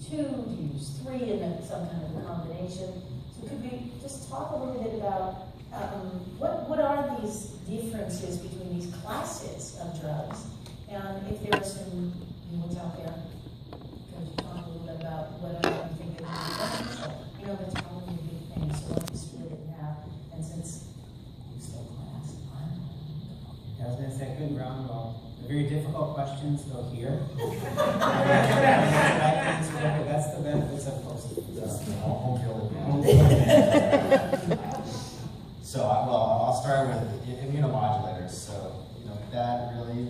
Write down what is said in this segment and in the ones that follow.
2? Do you use 3 and then some kind of a combination? So could we just talk a little bit about what are these differences between these classes of drugs? And if there are some new ones out there, could you talk a little bit about whether you think it would be beneficial? You know, that's probably a big thing, so let me split it in half. And since you still class, I was going to say, good round. Well, the very difficult questions go here. That's the benefits of home field. So, I'll start with immunomodulators. So, that really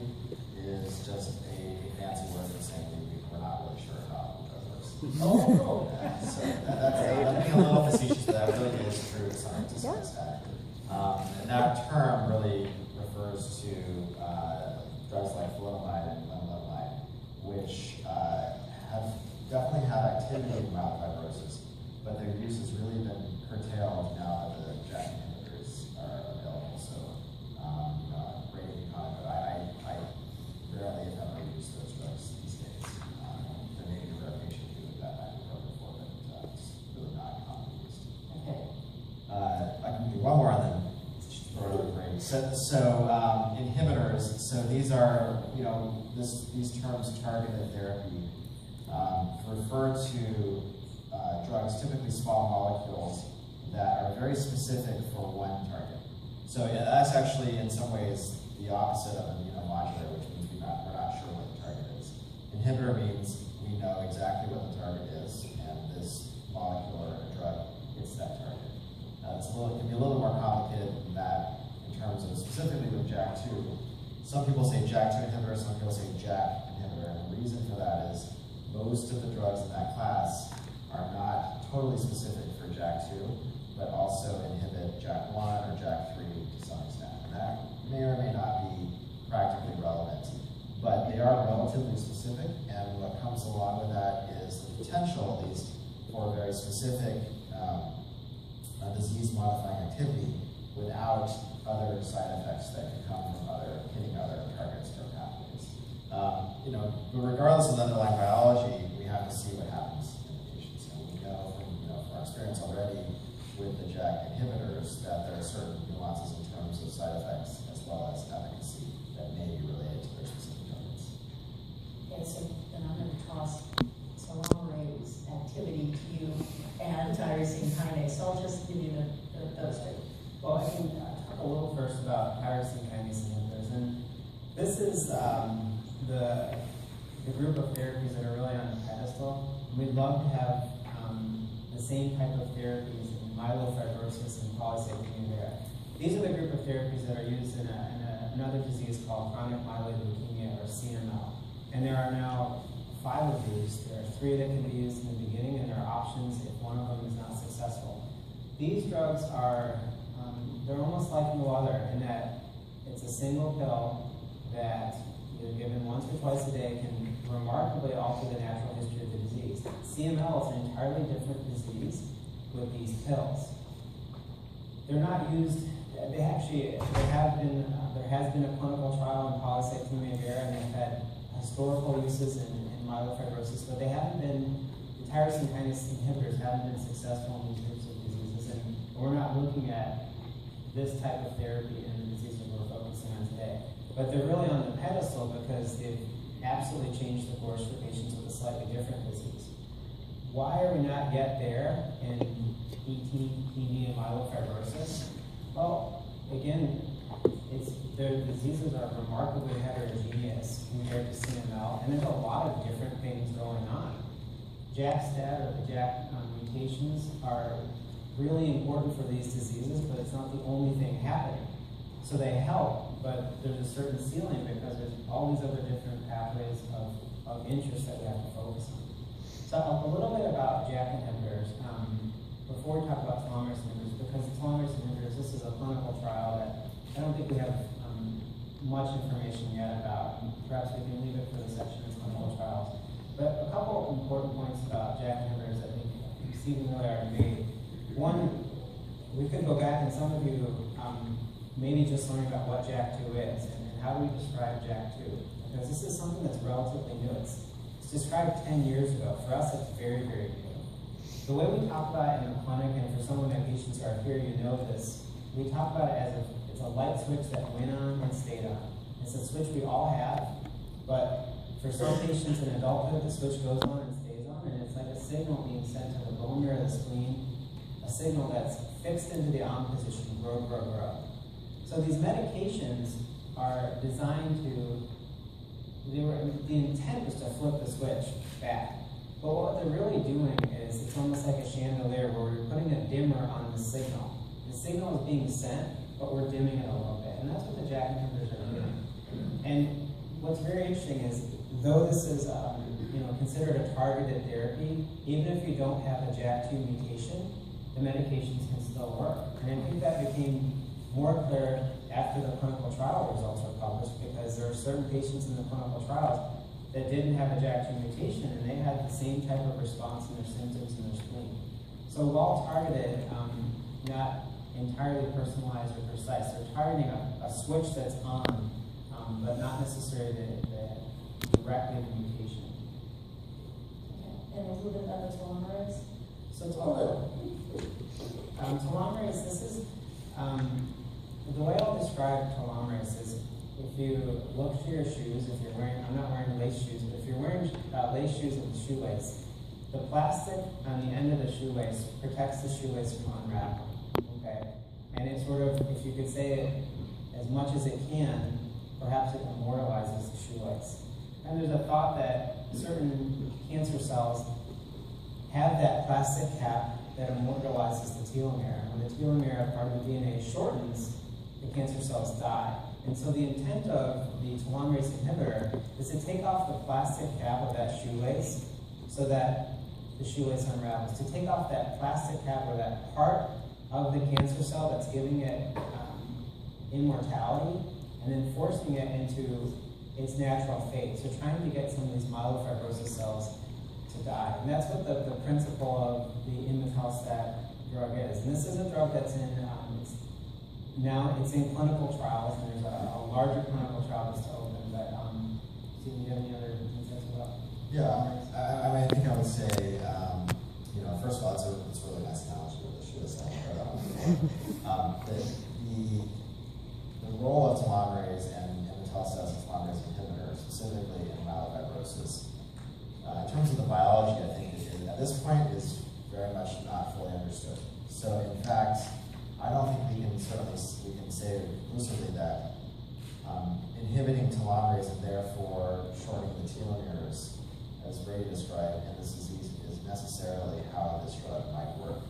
is just a fancy word for saying we're not really sure how the drug works. Oh, so that's being a little facetious, but that really is true to some extent. And that term really refers to drugs like flutamide and lenalidomide, which have definitely had activity in myelofibrosis, but their use has really been curtailed now that the JAK inhibitors are available. So, Brady and I rarely, if ever, use those drugs these days. There may be a rare patient who had that before, but it's really not commonly used. okay. I can do one more and then throw it over to Brady. So inhibitors. So these are, these terms, targeted therapy, refer to drugs, typically small molecules, that are very specific for one target. So that's actually, in some ways, the opposite of an immunomodulator, which means we're not sure what the target is. Inhibitor means we know exactly what the target is, and this molecule or a drug hits that target. It can be a little more complicated than that in terms of specifically with JAK2. Some people say JAK2 inhibitor, some people say JAK inhibitor, and the reason for that is most of the drugs in that class are not totally specific for JAK2, but also inhibit JAK1 or JAK3 to some extent. And that may or may not be practically relevant, but they are relatively specific, and what comes along with that is the potential, at least, for very specific disease-modifying activity without other side effects that can come from hitting other targets or pathways. But regardless of the underlying biology, we have to see what happens in the patients. And we know from our experience already with the JAK inhibitors that there are certain nuances in terms of side effects as well as efficacy that may be related to their specific targets. Okay, so then I'm going to toss telomerase activity to you and tyrosine kinase. So I'll just give you those two. Well, I can talk a little first about tyrosine kinase inhibitors. And this is the group of therapies that are really on the pedestal. We'd love to have the same type of therapies in myelofibrosis and polycythemia vera. These are the group of therapies that are used in another disease called chronic myeloid leukemia, or CML. And there are now 5 of these. There are 3 that can be used in the beginning, and there are options if one of them is not successful. These drugs are, they're almost like no other in that it's a single pill that, either given once or twice a day, can remarkably alter the natural history of the disease. CML is an entirely different disease with these pills. They're not used, there has been a clinical trial in polycythemia vera, and they've had historical uses in myelofibrosis, but they haven't been, the tyrosine kinase inhibitors haven't been successful in these groups of diseases, and we're not looking at this type of therapy in the diseases we're focusing on today. But they're really on the pedestal because they've absolutely changed the course for patients with a slightly different disease. Why are we not yet there in ET, PV, and myelofibrosis? Well, again, their diseases are remarkably heterogeneous compared to CML, and there's a lot of different things going on. JAK-STAT, or the JAK mutations, are really important for these diseases, but it's not the only thing happening. So they help, but there's a certain ceiling because there's all these other different pathways of interest that we have to focus on. So a little bit about JAK inhibitors. Before we talk about telomerase inhibitors, because telomerase inhibitors, this is a clinical trial that I don't think we have much information yet about. Perhaps we can leave it for the section of clinical trials. But a couple important points about JAK inhibitors I think Stephen really already made. One, we could go back, and some of you maybe just learn about what JAK2 is and how do we describe JAK2. Because this is something that's relatively new. It's described 10 years ago. For us, it's very, very new. The way we talk about it in the clinic, and for some of my patients who are here, you know this, we talk about it as if it's a light switch that went on and stayed on. It's a switch we all have, but for some patients in adulthood, the switch goes on and stays on, and it's like a signal being sent to the bone marrow of the spleen, a signal that's fixed into the on position, grow, grow, grow. So these medications are designed to, the intent was to flip the switch back. But what they're really doing is, it's almost like a chandelier where we're putting a dimmer on the signal. The signal is being sent, but we're dimming it a little bit. And that's what the JAK inhibitors are doing. And what's very interesting is, though this is considered a targeted therapy, even if you don't have a JAK2 mutation, the medications can still work. And I think that became more clear after the clinical trial results were published, because there are certain patients in the clinical trials that didn't have a JAK2 mutation, and they had the same type of response in their symptoms in their spleen. So well targeted, not entirely personalized or precise. They're targeting a switch that's on, but not necessarily directly the mutation. Okay. And a little bit about the telomerase? So telomerase, this is, the way I'll describe telomerase is, if you look to your shoes, if you're wearing, I'm not wearing lace shoes, but if you're wearing lace shoes with a shoelace, the plastic on the end of the shoelace protects the shoelace from unraveling, okay? And it sort of, if you could say it as much as it can, perhaps it immortalizes the shoelace. And there's a thought that certain cancer cells have that plastic cap that immortalizes the telomere. When the telomere, part of the DNA, shortens, the cancer cells die. And so the intent of the telomerase inhibitor is to take off the plastic cap of that shoelace so that the shoelace unravels. To take off that plastic cap, or that part of the cancer cell that's giving it immortality, and then forcing it into its natural fate. So trying to get some of these myelofibrosis cells to die. And that's what the principle of the imetelstat drug is. And this is a drug that's in, now it's in clinical trials, and there's a larger clinical trial that's to open. But do you have any other details about? Yeah, I think I would say, first of all, it's a really nice analogy with the shoelace. The role of telomerase and imetelstat telomerase inhibitor, specifically in myelofibrosis, in terms of the biology, I think at this point is very much not fully understood. So in fact, I don't think we can say conclusively that inhibiting telomerase and therefore shortening the telomeres, as Brady described, in this disease is necessarily how this drug might work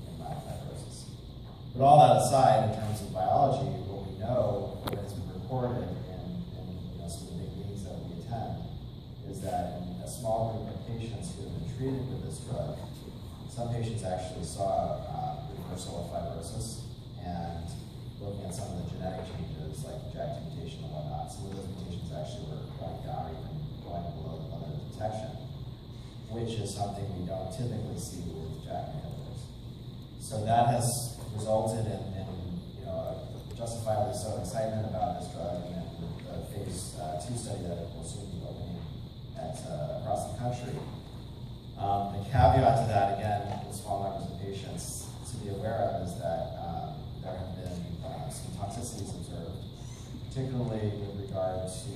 in myelofibrosis. But all that aside, in terms of biology, what we know, what has been reported in some of the big meetings that we attend, is that in a small group of patients who have been treated with this drug, some patients actually saw reversal of fibrosis, and looking at some of the genetic changes like JAK2 mutation and whatnot, some of those mutations actually were going down, even going below the limit of detection, which is something we don't typically see with JAK inhibitors. So that has resulted in justifiably so excitement about this drug, and the phase 2 study that will soon be opening across the country. The caveat to that, again, with small numbers of patients to be aware of, is that there have been some toxicities observed, particularly with regard to